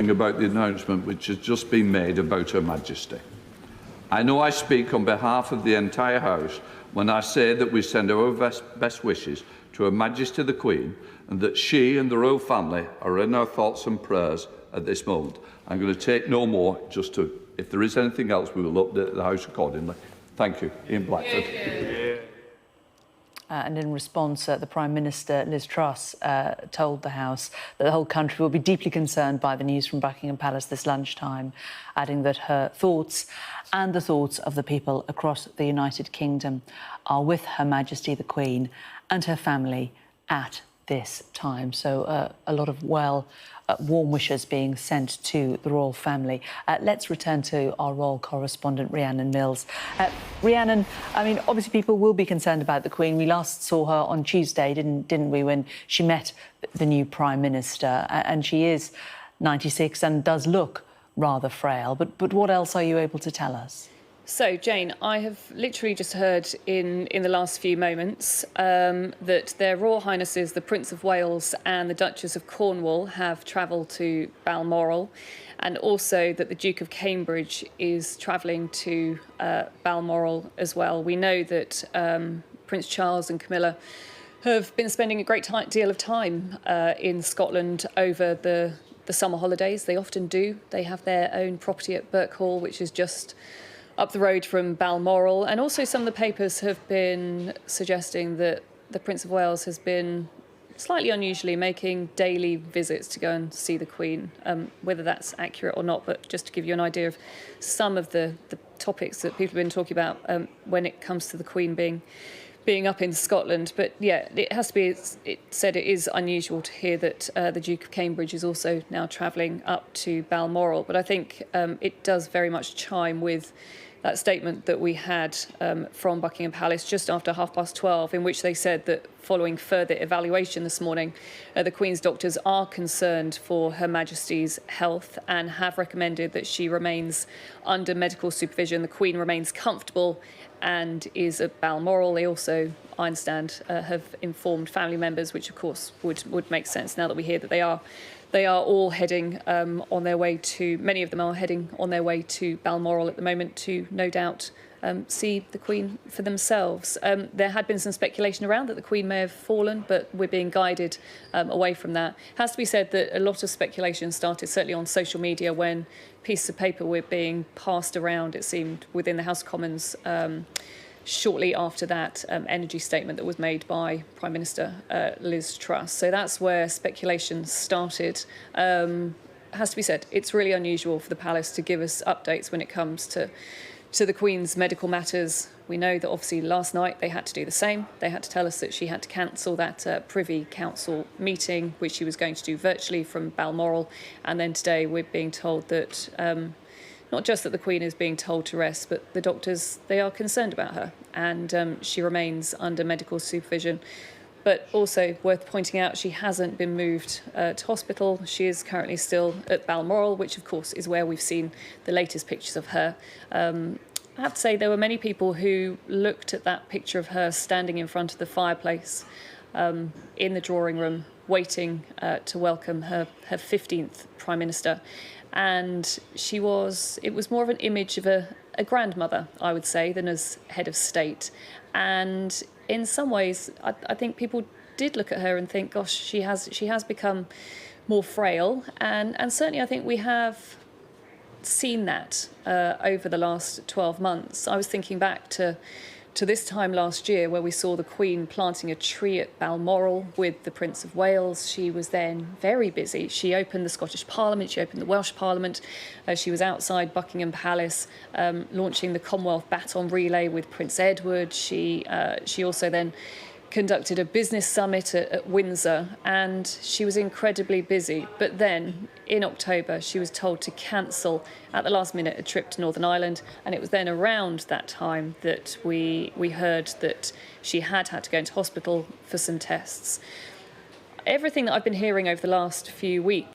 About the announcement which has just been made about Her Majesty. I know I speak on behalf of the entire House when I say that we send our best wishes to Her Majesty the Queen and that she and the royal family are in our thoughts and prayers at this moment. I'm going to take no more, if there is anything else, we will update the House accordingly. Thank you. Ian Blackford. And in response, the Prime Minister, Liz Truss, told the House that the whole country will be deeply concerned by the news from Buckingham Palace this lunchtime, adding that her thoughts and the thoughts of the people across the United Kingdom are with Her Majesty the Queen and her family at this time. So a lot of warm wishes being sent to the royal family. Let's return to our royal correspondent, Rhiannon Mills. Rhiannon, I mean, obviously people will be concerned about the Queen. We last saw her on Tuesday, didn't we, when she met the new Prime Minister, and she is 96 and does look rather frail. But what else are you able to tell us? So, Jane, I have literally just heard in the last few moments that their Royal Highnesses, the Prince of Wales and the Duchess of Cornwall, have travelled to Balmoral, and also that the Duke of Cambridge is travelling to Balmoral as well. We know that Prince Charles and Camilla have been spending a great deal of time in Scotland over the summer holidays. They often do. They have their own property at Birkhall, which is just up the road from Balmoral, and also some of the papers have been suggesting that the Prince of Wales has been slightly unusually making daily visits to go and see the Queen, whether that's accurate or not, but just to give you an idea of some of the topics that people have been talking about when it comes to the Queen being up in Scotland. But yeah, it has to be, it said it is unusual to hear that the Duke of Cambridge is also now travelling up to Balmoral. But I think it does very much chime with that statement that we had from Buckingham Palace just after 12:30, in which they said that following further evaluation this morning, the Queen's doctors are concerned for Her Majesty's health and have recommended that she remains under medical supervision. The Queen remains comfortable and is at Balmoral. They also, I understand, have informed family members, which of course would make sense now that we hear that they are all heading on their way to, many of them are heading on their way to Balmoral at the moment to no doubt see the Queen for themselves. There had been some speculation around that the Queen may have fallen, but we're being guided away from that. It has to be said that a lot of speculation started certainly on social media when pieces of paper were being passed around, it seemed, within the House of Commons shortly after that energy statement that was made by Prime Minister Liz Truss. So that's where speculation started. Has to be said, it's really unusual for the Palace to give us updates when it comes to the Queen's medical matters. We know that obviously last night they had to do the same. They had to tell us that she had to cancel that Privy Council meeting, which she was going to do virtually from Balmoral. And then today we're being told that not just that the Queen is being told to rest, but the doctors, they are concerned about her, and she remains under medical supervision. But also worth pointing out, she hasn't been moved to hospital. She is currently still at Balmoral, which of course is where we've seen the latest pictures of her. I have to say there were many people who looked at that picture of her standing in front of the fireplace in the drawing room, waiting to welcome her 15th Prime Minister. And it was more of an image of a grandmother, I would say, than as head of state. And in some ways, I think people did look at her and think, gosh, she has become more frail. And certainly I think we have seen that over the last 12 months. I was thinking back to this time last year where we saw the Queen planting a tree at Balmoral with the Prince of Wales. She was then very busy. She opened the Scottish Parliament, she opened the Welsh Parliament. She was outside Buckingham Palace launching the Commonwealth Baton Relay with Prince Edward. She also then conducted a business summit at Windsor, and she was incredibly busy. But then in October she was told to cancel at the last minute a trip to Northern Ireland, and it was then around that time that we heard that she had to go into hospital for some tests. Everything that I've been hearing over the last few weeks